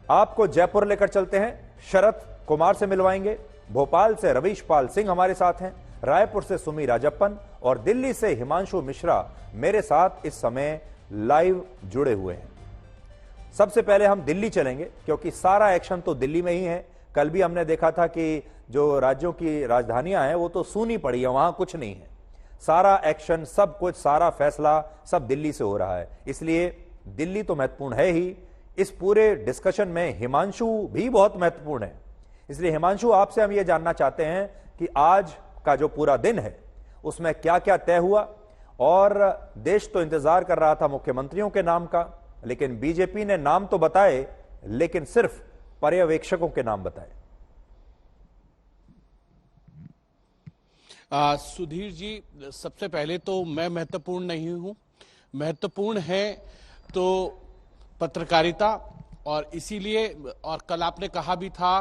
आपको जयपुर लेकर चलते हैं, शरद कुमार से मिलवाएंगे। भोपाल से रवीश पाल सिंह हमारे साथ हैं, रायपुर से सुमी राजप्पन और दिल्ली से हिमांशु मिश्रा मेरे साथ इस समय लाइव जुड़े हुए हैं। सबसे पहले हम दिल्ली चलेंगे क्योंकि सारा एक्शन तो दिल्ली में ही है। कल भी हमने देखा था कि जो राज्यों की राजधानियां हैं वो तो सूनी पड़ी है, वहां कुछ नहीं है। सारा एक्शन, सब कुछ, सारा फैसला सब दिल्ली से हो रहा है, इसलिए दिल्ली तो महत्वपूर्ण है ही। इस पूरे डिस्कशन में हिमांशु भी बहुत महत्वपूर्ण है, इसलिए हिमांशु आपसे हम ये जानना चाहते हैं कि आज का जो पूरा दिन है उसमें क्या क्या तय हुआ। और देश तो इंतजार कर रहा था मुख्यमंत्रियों के नाम का, लेकिन बीजेपी ने नाम तो बताए लेकिन सिर्फ पर्यवेक्षकों के नाम बताए। सुधीर जी, सबसे पहले तो मैं महत्वपूर्ण नहीं हूं, महत्वपूर्ण है तो पत्रकारिता। और इसीलिए, और कल आपने कहा भी था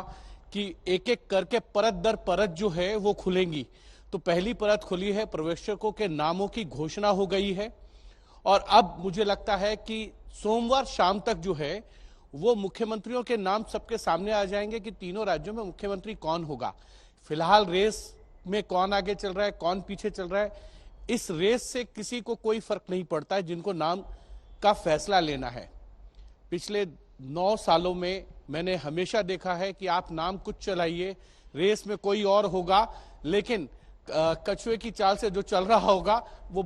कि एक एक करके परत दर परत जो है वो खुलेंगी, तो पहली परत खुली है, पर्यवेक्षकों के नामों की घोषणा हो गई है। और अब मुझे लगता है कि सोमवार शाम तक जो है वो मुख्यमंत्रियों के नाम सबके सामने आ जाएंगे कि तीनों राज्यों में मुख्यमंत्री कौन होगा। फिलहाल रेस में कौन आगे चल रहा है, कौन पीछे चल रहा है, इस रेस से किसी को कोई फर्क नहीं पड़ता है जिनको नाम का फैसला लेना है। पिछले 9 सालों में मैंने हमेशा देखा है कि आप नाम कुछ चलाइए, रेस में कोई और होगा, लेकिन कछुए की चाल से जो चल रहा होगा वो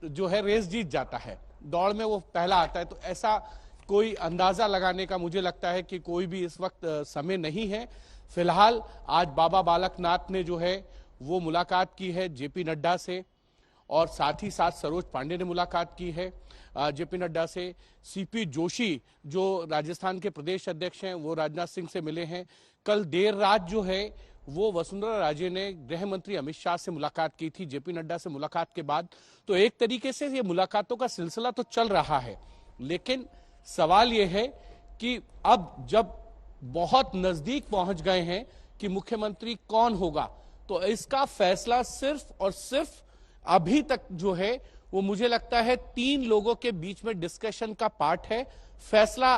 जो है रेस जीत जाता है, दौड़ में वो पहला आता है। तो ऐसा कोई अंदाजा लगाने का मुझे लगता है कि कोई भी इस वक्त समय नहीं है। फिलहाल आज बाबा बालकनाथ ने जो है वो मुलाकात की है जेपी नड्डा से, और साथ ही साथ सरोज पांडे ने मुलाकात की है जेपी नड्डा से। सीपी जोशी जो राजस्थान के प्रदेश अध्यक्ष हैं वो राजनाथ सिंह से मिले हैं। कल देर रात जो है वो वसुंधरा राजे ने गृह मंत्री अमित शाह से मुलाकात की थी जेपी नड्डा से मुलाकात के बाद। तो एक तरीके से ये मुलाकातों का सिलसिला तो चल रहा है, लेकिन सवाल यह है कि अब जब बहुत नजदीक पहुंच गए हैं कि मुख्यमंत्री कौन होगा, तो इसका फैसला सिर्फ और सिर्फ अभी तक जो है वो मुझे लगता है 3 लोगों के बीच में डिस्कशन का पार्ट है। फैसला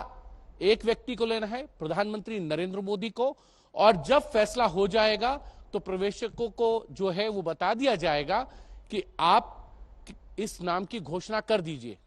एक व्यक्ति को लेना है, प्रधानमंत्री नरेंद्र मोदी को, और जब फैसला हो जाएगा तो पर्यवेक्षकों को जो है वो बता दिया जाएगा कि आप इस नाम की घोषणा कर दीजिए।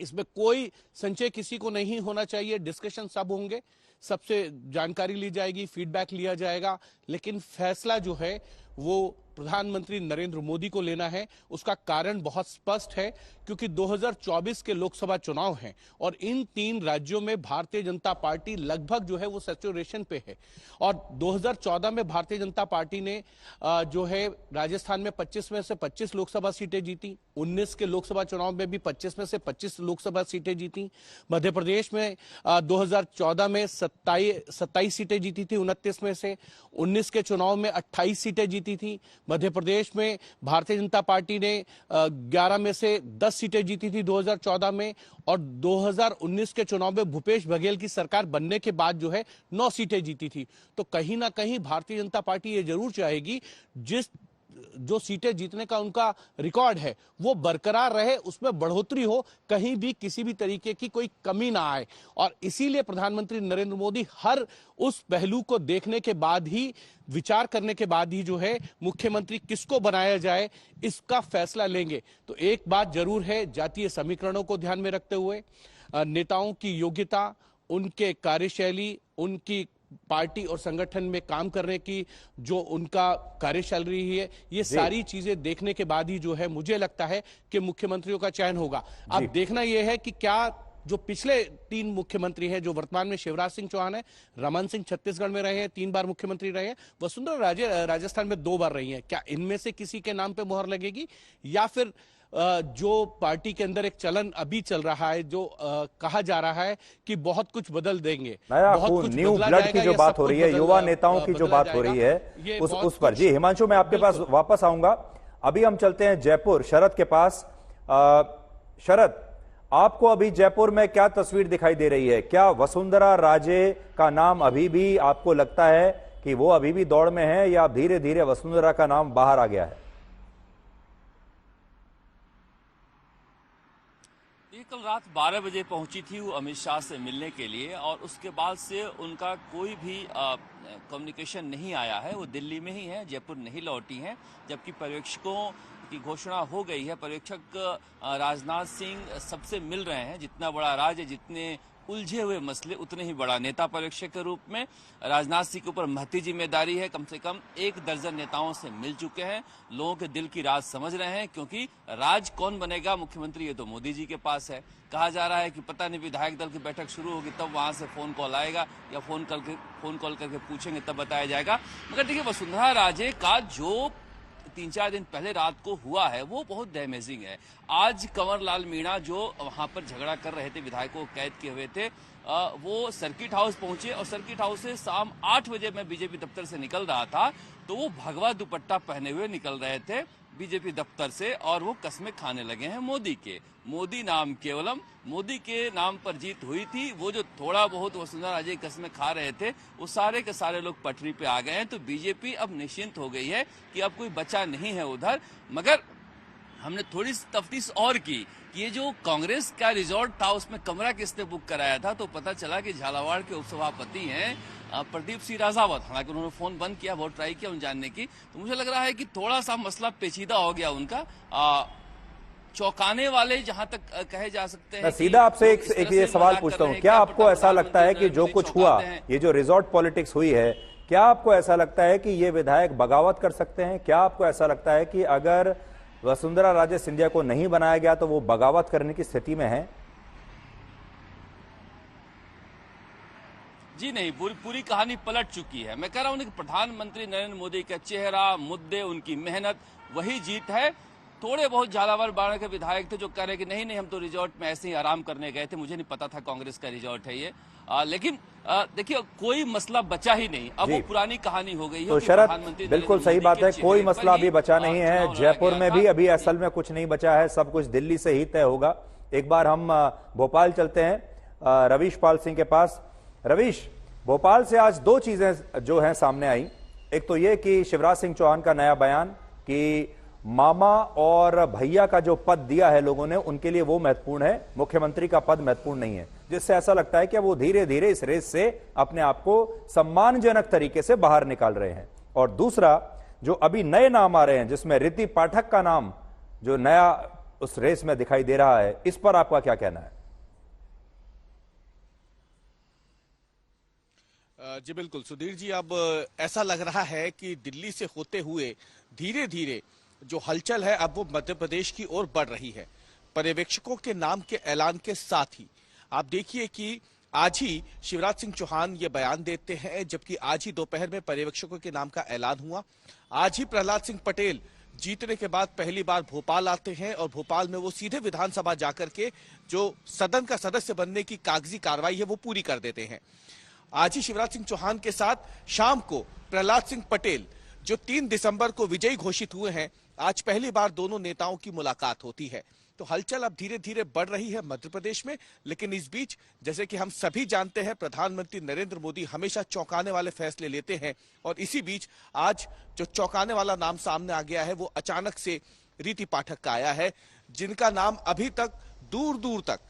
इसमें कोई संशय किसी को नहीं होना चाहिए, डिस्कशन सब होंगे, सबसे जानकारी ली जाएगी, फीडबैक लिया जाएगा, लेकिन फैसला जो है वो प्रधानमंत्री नरेंद्र मोदी को लेना है। उसका कारण बहुत स्पष्ट है, क्योंकि 2024 के लोकसभा चुनाव हैं और इन 3 राज्यों में भारतीय जनता पार्टी लगभग जो है वो सैचुरेशन पे है। और 2014 में भारतीय जनता पार्टी ने जो है राजस्थान में 25 में से 25 लोकसभा सीटें जीती, 19 के लोकसभा चुनाव में भी 25 में से 25 लोकसभा सीटें जीती, मध्य प्रदेश में 2014 में 27 सीटें जीती थी 29 में से, 19 के चुनाव में 28 सीटें जीती थी। मध्य प्रदेश में भारतीय जनता पार्टी ने 11 में से 10 सीटें जीती थी 2014 में, और 2019 के चुनाव में भूपेश बघेल की सरकार बनने के बाद जो है 9 सीटें जीती थी। तो कहीं ना कहीं भारतीय जनता पार्टी ये जरूर चाहेगी जो सीटें जीतने का उनका रिकॉर्ड है वो बरकरार रहे, उसमें बढ़ोतरी हो, कहीं भी किसी भी तरीके की कोई कमी ना आए। और इसीलिए प्रधानमंत्री नरेंद्र मोदी हर उस पहलू को देखने के बाद ही, विचार करने के बाद ही जो है मुख्यमंत्री किसको बनाया जाए इसका फैसला लेंगे। तो एक बात जरूर है, जातीय समीकरणों को ध्यान में रखते हुए नेताओं की योग्यता, उनके कार्यशैली, उनकी पार्टी और संगठन में काम करने की जो उनका कार्यशैली रही है, ये सारी चीजें देखने के बाद ही जो है मुझे लगता है कि मुख्यमंत्रियों का चयन होगा। अब देखना यह है कि क्या जो पिछले 3 मुख्यमंत्री हैं, जो वर्तमान में शिवराज सिंह चौहान है, रमन सिंह छत्तीसगढ़ में रहे हैं, 3 बार मुख्यमंत्री रहे हैं, वसुंधरा राजे राजस्थान में 2 बार रही हैं, क्या इनमें से किसी के नाम पे मोहर लगेगी, या फिर जो पार्टी के अंदर एक चलन अभी चल रहा है, जो कहा जा रहा है कि बहुत कुछ बदल देंगे, बहुत कुछ न्यू ब्लड की जो बात हो रही है, युवा नेताओं की जो बात हो रही है उस पर। जी हिमांशु, मैं आपके पास वापस आऊंगा। अभी हम चलते हैं जयपुर, शरद के पास। शरद, आपको अभी जयपुर में क्या तस्वीर दिखाई दे रही है? क्या वसुंधरा राजे का नाम अभी भी आपको लगता है कि वो अभी भी दौड़ में है, या धीरे धीरे वसुंधरा का नाम बाहर आ गया है? कल रात 12 बजे पहुंची थी वो अमित शाह से मिलने के लिए और उसके बाद से उनका कोई भी कम्युनिकेशन नहीं आया है। वो दिल्ली में ही है, जयपुर नहीं लौटी हैं, जबकि पर्यवेक्षकों की घोषणा हो गई है। पर्यवेक्षक राजनाथ सिंह सबसे मिल रहे हैं। जितना बड़ा राज्य, जितने उलझे हुए मसले, उतने ही बड़ा नेता पर्यवेक्षक के रूप में राजनाथ सिंह के ऊपर महती जिम्मेदारी है। कम से कम 1 दर्जन नेताओं से मिल चुके हैं, लोगों के दिल की राज समझ रहे हैं, क्योंकि राज कौन बनेगा मुख्यमंत्री, ये तो मोदी जी के पास है। कहा जा रहा है कि पता नहीं विधायक दल की बैठक शुरू होगी तब वहां से फोन कॉल आएगा या फोन कॉल करके पूछेंगे तब बताया जाएगा। मगर देखिए, वसुंधरा राजे का जो 3-4 दिन पहले रात को हुआ है वो बहुत डैमेजिंग है। आज कंवर लाल मीणा जो वहां पर झगड़ा कर रहे थे, विधायकों को कैद किए हुए थे, वो सर्किट हाउस पहुंचे और सर्किट हाउस से शाम 8 बजे मैं बीजेपी दफ्तर से निकल रहा था तो वो भगवा दुपट्टा पहने हुए निकल रहे थे बीजेपी दफ्तर से और वो कस्में खाने लगे हैं मोदी के। मोदी नाम केवलम, मोदी के नाम पर जीत हुई थी। वो जो थोड़ा बहुत वसुंधरा राजे कस्में खा रहे थे वो सारे के सारे लोग पटरी पे आ गए हैं। तो बीजेपी अब निश्चिंत हो गई है कि अब कोई बचा नहीं है उधर। मगर हमने थोड़ी तफ्तीश और की कि ये जो कांग्रेस का रिजॉर्ट था उसमें कमरा किसने बुक कराया था, तो पता चला कि झालावाड़ के उपसभापति हैं प्रदीप सिंह राजावत। हालांकि उन्होंने फोन बंद किया, बहुत ट्राई किया उन जानने की, तो मुझे लग रहा है कि थोड़ा सा मसला पेचीदा हो गया उनका। चौंकाने वाले जहां तक कहे जा सकते हैं। सीधा आपसे एक ये सवाल पूछता हूं, क्या आपको ऐसा लगता है कि जो कुछ हुआ, ये जो रिजॉर्ट पॉलिटिक्स हुई है, क्या आपको ऐसा लगता है कि ये विधायक बगावत कर सकते हैं? क्या आपको ऐसा लगता है कि अगर वसुंधरा राजे सिंधिया को नहीं बनाया गया तो वो बगावत करने की स्थिति में है? जी नहीं, पूरी कहानी पलट चुकी है। मैं कह रहा हूं कि प्रधानमंत्री नरेंद्र मोदी का चेहरा, मुद्दे, उनकी मेहनत, वही जीत है। थोड़े बहुत झालावाड़ बाड़ा के विधायक थे जो कह रहे कि नहीं हम तो रिजॉर्ट में ऐसे ही आराम करने गए थे, मुझे नहीं पता था कांग्रेस का रिजॉर्ट है ये। लेकिन देखिए, कोई मसला बचा ही नहीं, अब वो पुरानी कहानी हो गई है। तो शरद, बिल्कुल सही बात है, कोई मसला अभी बचा नहीं है। जयपुर में भी अभी असल में कुछ नहीं बचा है, सब कुछ दिल्ली से ही तय होगा। एक बार हम भोपाल चलते हैं रवीश पाल सिंह के पास। रवीश, भोपाल से आज 2 चीजें जो हैं सामने आई। एक तो ये कि शिवराज सिंह चौहान का नया बयान कि मामा और भैया का जो पद दिया है लोगों ने, उनके लिए वो महत्वपूर्ण है, मुख्यमंत्री का पद महत्वपूर्ण नहीं है, जिससे ऐसा लगता है कि वो धीरे धीरे इस रेस से अपने आप को सम्मानजनक तरीके से बाहर निकाल रहे हैं। और दूसरा, जो अभी नए नाम आ रहे हैं जिसमें ऋति पाठक का नाम जो नया उस रेस में दिखाई दे रहा है, इस पर आपका क्या कहना है? जी बिल्कुल सुधीर जी, अब ऐसा लग रहा है कि दिल्ली से होते हुए धीरे धीरे जो हलचल है अब वो मध्य प्रदेश की ओर बढ़ रही है। पर्यवेक्षकों के नाम के ऐलान के साथ ही आप देखिए कि आज ही शिवराज सिंह चौहान ये बयान देते हैं, जबकि आज ही दोपहर में पर्यवेक्षकों के नाम का ऐलान हुआ। आज ही प्रहलाद सिंह पटेल जीतने के बाद पहली बार भोपाल आते हैं और भोपाल में वो सीधे विधानसभा जाकर के जो सदन का सदस्य बनने की कागजी कार्रवाई है वो पूरी कर देते हैं। आज ही शिवराज सिंह चौहान के साथ शाम को प्रहलाद सिंह पटेल जो 3 दिसंबर को विजयी घोषित हुए हैं, आज पहली बार दोनों नेताओं की मुलाकात होती है। तो हलचल अब धीरे धीरे बढ़ रही है मध्य प्रदेश में। लेकिन इस बीच, जैसे कि हम सभी जानते हैं, प्रधानमंत्री नरेंद्र मोदी हमेशा चौंकाने वाले फैसले लेते हैं और इसी बीच आज जो चौंकाने वाला नाम सामने आ गया है वो अचानक से ऋति पाठक का आया है, जिनका नाम अभी तक दूर दूर तक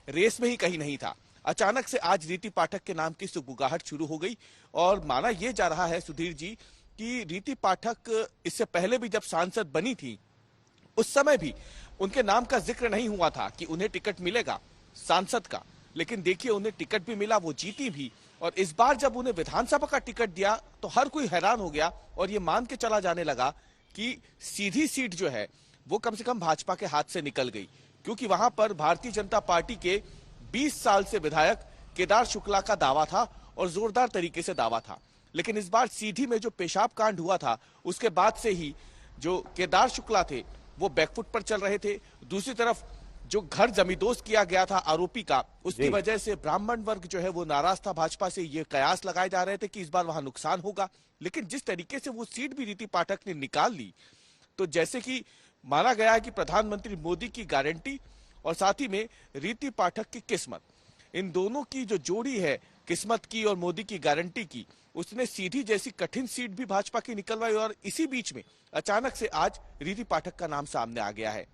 रेस में ही कहीं नहीं था। अचानक से आज ऋति पाठक के नाम की सुगबुगाहट शुरू हो गई और माना यह जा रहा है सुधीर जी कि ऋति पाठक इससे पहले भी जब सांसद बनी थी उस समय भी उनके नाम का जिक्र नहीं हुआ था कि उन्हें टिकट मिलेगा सांसद का, लेकिन देखिए उन्हें टिकट भी मिला, वो जीती भी। और इस बार जब उन्हें विधानसभा का टिकट दिया तो हर कोई हैरान हो गया और ये मान के चला जाने लगा कि सीधी सीट जो है वो कम से कम भाजपा के हाथ से निकल गई, क्योंकि वहां पर भारतीय जनता पार्टी के 20 साल से विधायक केदार शुक्ला का दावा था और जोरदार तरीके से दावा था। लेकिन इस बार सीधी में जो पेशाब कांड हुआ था उसके बाद से ही जो केदार शुक्ला थे वो बैकफुट पर चल रहे थे। दूसरी तरफ जो घर जमींदोज किया गया था आरोपी का, उसकी वजह से ब्राह्मण वर्ग जो है वो नाराज था भाजपा से। ये कयास लगाए जा रहे थे कि इस बार वहां नुकसान होगा। लेकिन जिस तरीके से वो सीट भी ऋति पाठक ने निकाल ली, तो जैसे कि माना गया है कि प्रधानमंत्री मोदी की गारंटी और साथ ही में ऋति पाठक की किस्मत, इन दोनों की जो जोड़ी है, किस्मत की और मोदी की गारंटी की, उसने सीधी जैसी कठिन सीट भी भाजपा की निकलवाई। और इसी बीच में अचानक से आज ऋति पाठक का नाम सामने आ गया है।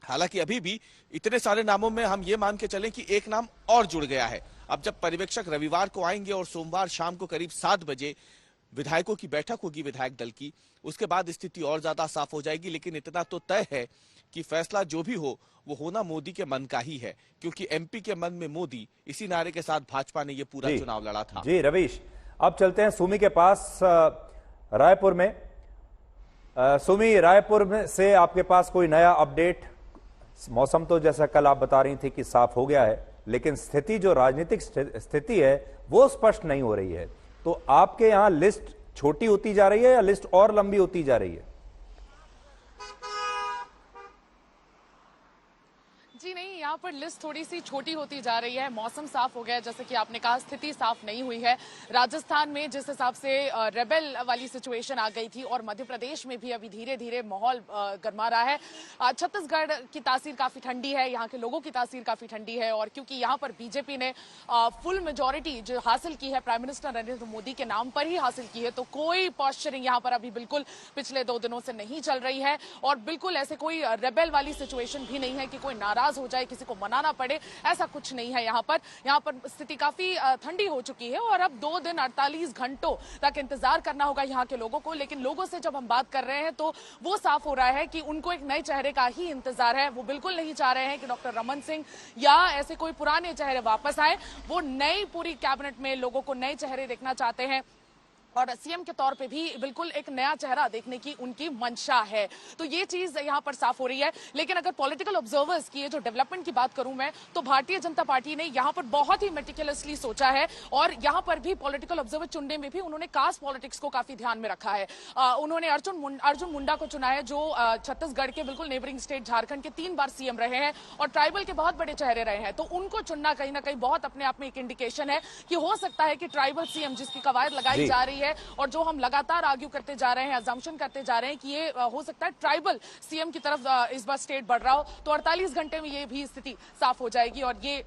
हालांकि अभी भी इतने सारे नामों में हम ये मान के चलें कि एक नाम और जुड़ गया है। अब जब पर्यवेक्षक रविवार को आएंगे और सोमवार शाम को करीब 7 बजे विधायकों की बैठक होगी विधायक दल की, उसके बाद स्थिति और ज्यादा साफ हो जाएगी। लेकिन इतना तो तय है कि फैसला जो भी हो वो होना मोदी के मन का ही है, क्योंकि एमपी के मन में मोदी, इसी नारे के साथ भाजपा ने ये पूरा चुनाव लड़ा था। जी रवीश, अब चलते हैं सुमी के पास रायपुर में। सुमी, रायपुर में से आपके पास कोई नया अपडेट? मौसम तो जैसा कल आप बता रही थी कि साफ हो गया है, लेकिन स्थिति, जो राजनीतिक स्थिति है वो स्पष्ट नहीं हो रही है। तो आपके यहां लिस्ट छोटी होती जा रही है या लिस्ट और लंबी होती जा रही है? जी नहीं, यहाँ पर लिस्ट थोड़ी सी छोटी होती जा रही है। मौसम साफ हो गया है, जैसे कि आपने कहा, स्थिति साफ नहीं हुई है। राजस्थान में जिस हिसाब से रेबेल वाली सिचुएशन आ गई थी और मध्य प्रदेश में भी अभी धीरे धीरे माहौल गर्मा रहा है। छत्तीसगढ़ की तासीर काफी ठंडी है, यहाँ के लोगों की तासीर काफी ठंडी है। और क्योंकि यहाँ पर बीजेपी ने फुल मेजोरिटी जो हासिल की है प्राइम मिनिस्टर नरेंद्र मोदी के नाम पर ही हासिल की है, तो कोई पॉस्चरिंग यहाँ पर अभी बिल्कुल पिछले 2 दिनों से नहीं चल रही है। और बिल्कुल ऐसे कोई रेबेल वाली सिचुएशन भी नहीं है कि कोई नाराज हो जाए, किसी को मनाना पड़े, ऐसा कुछ नहीं है। यहाँ पर स्थिति काफी ठंडी हो चुकी है और अब 2 दिन 48 घंटों तक इंतजार करना होगा यहाँ के लोगों को। लेकिन लोगों से जब हम बात कर रहे हैं तो वो साफ हो रहा है कि उनको एक नए चेहरे का ही इंतजार है। वो बिल्कुल नहीं चाह रहे हैं कि डॉक्टर रमन सिंह या ऐसे कोई पुराने चेहरे वापस आए। वो नई पूरी कैबिनेट में लोगों को नए चेहरे देखना चाहते हैं और सीएम के तौर पे भी बिल्कुल एक नया चेहरा देखने की उनकी मंशा है। तो ये चीज यहाँ पर साफ हो रही है। लेकिन अगर पॉलिटिकल ऑब्जर्वर्स की जो डेवलपमेंट की बात करूं मैं, तो भारतीय जनता पार्टी ने यहाँ पर बहुत ही मेटिकुलसली सोचा है और यहाँ पर भी पॉलिटिकल ऑब्जर्वर चुनने में भी उन्होंने कास्ट पॉलिटिक्स को काफी ध्यान में रखा है। उन्होंने अर्जुन मुंडा को चुना है, जो छत्तीसगढ़ के बिल्कुल नेबरिंग स्टेट झारखंड के 3 बार सीएम रहे हैं और ट्राइबल के बहुत बड़े चेहरे रहे हैं। तो उनको चुनना कहीं ना कहीं बहुत अपने आप में एक इंडिकेशन है कि हो सकता है कि ट्राइबल सीएम जिसकी कवायद लगाई जा रही है और जो हम लगातार आर्ग्यू करते जा रहे हैं, अजम्पशन करते जा रहे हैं कि ये हो सकता है ट्राइबल सीएम की तरफ इस बार स्टेट बढ़ रहा हो, तो 48 घंटे में ये भी स्थिति साफ हो जाएगी और ये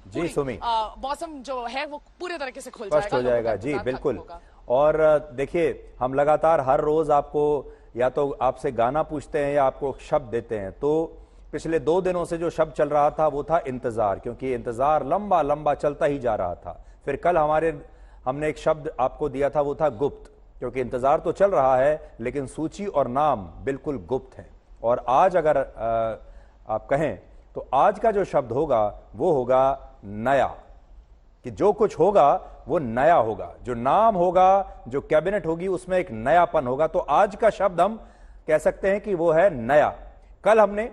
मौसम जो है वो पूरे तरीके से खुल जाएगा, हो जाएगा। जी बिल्कुल। और देखिए, हम लगातार हर रोज आपको या तो आपसे गाना पूछते हैं या आपको शब्द देते हैं। तो पिछले 2 दिनों से जो शब्द चल रहा था वो था इंतजार, क्योंकि इंतजार लंबा लंबा चलता ही जा रहा था। फिर कल हमने एक शब्द आपको दिया था, वो था गुप्त, क्योंकि इंतजार तो चल रहा है लेकिन सूची और नाम बिल्कुल गुप्त हैं। और आज अगर आप कहें तो आज का जो शब्द होगा वो होगा नया, कि जो कुछ होगा वो नया होगा, जो नाम होगा, जो कैबिनेट होगी उसमें एक नयापन होगा। तो आज का शब्द हम कह सकते हैं कि वो है नया। कल हमने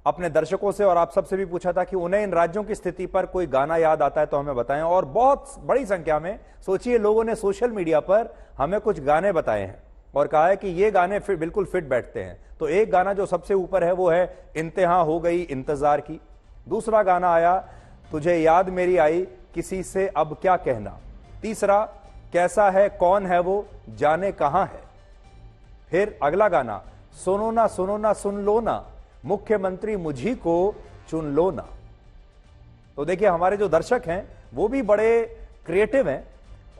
अपने दर्शकों से और आप सबसे भी पूछा था कि उन्हें इन राज्यों की स्थिति पर कोई गाना याद आता है तो हमें बताएं, और बहुत बड़ी संख्या में, सोचिए, लोगों ने सोशल मीडिया पर हमें कुछ गाने बताए हैं और कहा है कि ये गाने बिल्कुल फिट बैठते हैं। तो एक गाना जो सबसे ऊपर है वो है इंतहा हो गई इंतजार की। दूसरा गाना आया तुझे याद मेरी आई किसी से अब क्या कहना। तीसरा कैसा है कौन है वो जाने कहां है। फिर अगला गाना सुनो ना सुन लो ना मुख्यमंत्री मुझी को चुन लो ना। तो देखिए, हमारे जो दर्शक हैं वो भी बड़े क्रिएटिव हैं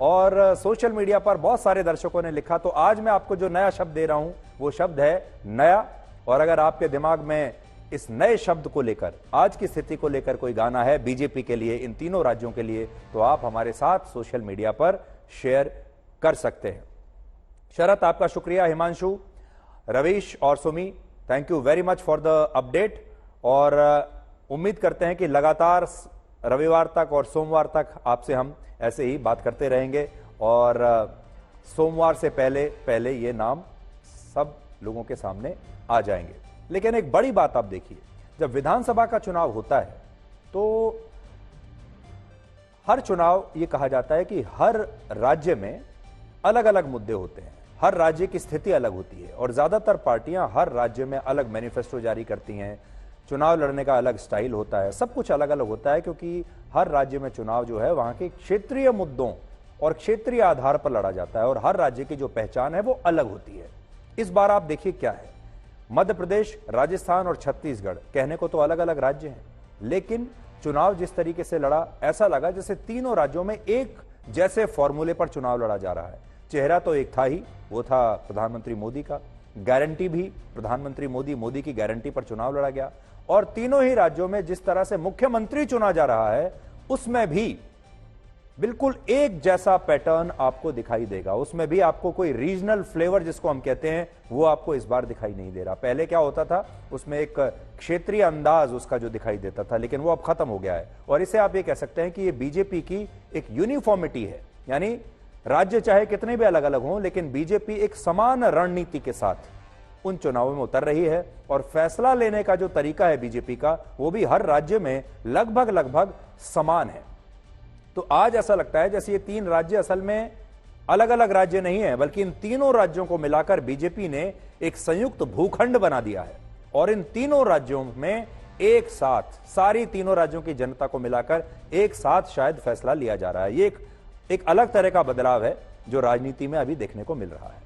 और सोशल मीडिया पर बहुत सारे दर्शकों ने लिखा। तो आज मैं आपको जो नया शब्द दे रहा हूं वो शब्द है नया। और अगर आपके दिमाग में इस नए शब्द को लेकर, आज की स्थिति को लेकर कोई गाना है बीजेपी के लिए, इन तीनों राज्यों के लिए, तो आप हमारे साथ सोशल मीडिया पर शेयर कर सकते हैं। शरत, आपका शुक्रिया। हिमांशु, रवीश और Sumi, thank you very much for the update. और उम्मीद करते हैं कि लगातार रविवार तक और सोमवार तक आपसे हम ऐसे ही बात करते रहेंगे और सोमवार से पहले ये नाम सब लोगों के सामने आ जाएंगे। लेकिन एक बड़ी बात आप देखिए, जब विधानसभा का चुनाव होता है तो हर चुनाव, ये कहा जाता है कि हर राज्य में अलग अलग मुद्दे होते हैं, हर राज्य की स्थिति अलग होती है और ज्यादातर पार्टियां हर राज्य में अलग मैनिफेस्टो जारी करती हैं। चुनाव लड़ने का अलग स्टाइल होता है, सब कुछ अलग अलग होता है, क्योंकि हर राज्य में चुनाव जो है वहां के क्षेत्रीय मुद्दों और क्षेत्रीय आधार पर लड़ा जाता है और हर राज्य की जो पहचान है वो अलग होती है। इस बार आप देखिए क्या है, मध्य प्रदेश, राजस्थान और छत्तीसगढ़ कहने को तो अलग अलग राज्य हैं, लेकिन चुनाव जिस तरीके से लड़ा, ऐसा लगा जैसे तीनों राज्यों में एक जैसे फॉर्मूले पर चुनाव लड़ा जा रहा है। चेहरा तो एक था ही, वो था प्रधानमंत्री मोदी का, गारंटी भी प्रधानमंत्री मोदी की गारंटी पर चुनाव लड़ा गया और तीनों ही राज्यों में जिस तरह से मुख्यमंत्री चुना जा रहा है उसमें भी बिल्कुल एक जैसा पैटर्न आपको दिखाई देगा। उसमें भी आपको कोई रीजनल फ्लेवर जिसको हम कहते हैं वो आपको इस बार दिखाई नहीं दे रहा। पहले क्या होता था, उसमें एक क्षेत्रीय अंदाज उसका जो दिखाई देता था, लेकिन वो अब खत्म हो गया है। और इसे आप ये कह सकते हैं कि ये बीजेपी की एक यूनिफॉर्मिटी है, यानी राज्य चाहे कितने भी अलग अलग हों लेकिन बीजेपी एक समान रणनीति के साथ उन चुनावों में उतर रही है। और फैसला लेने का जो तरीका है बीजेपी का वो भी हर राज्य में लगभग समान है। तो आज ऐसा लगता है जैसे ये तीन राज्य असल में अलग अलग राज्य नहीं है, बल्कि इन तीनों राज्यों को मिलाकर बीजेपी ने एक संयुक्त भूखंड बना दिया है। और इन तीनों राज्यों में एक साथ, सारी तीनों राज्यों की जनता को मिलाकर एक साथ शायद फैसला लिया जा रहा है। ये एक अलग तरह का बदलाव है जो राजनीति में अभी देखने को मिल रहा है।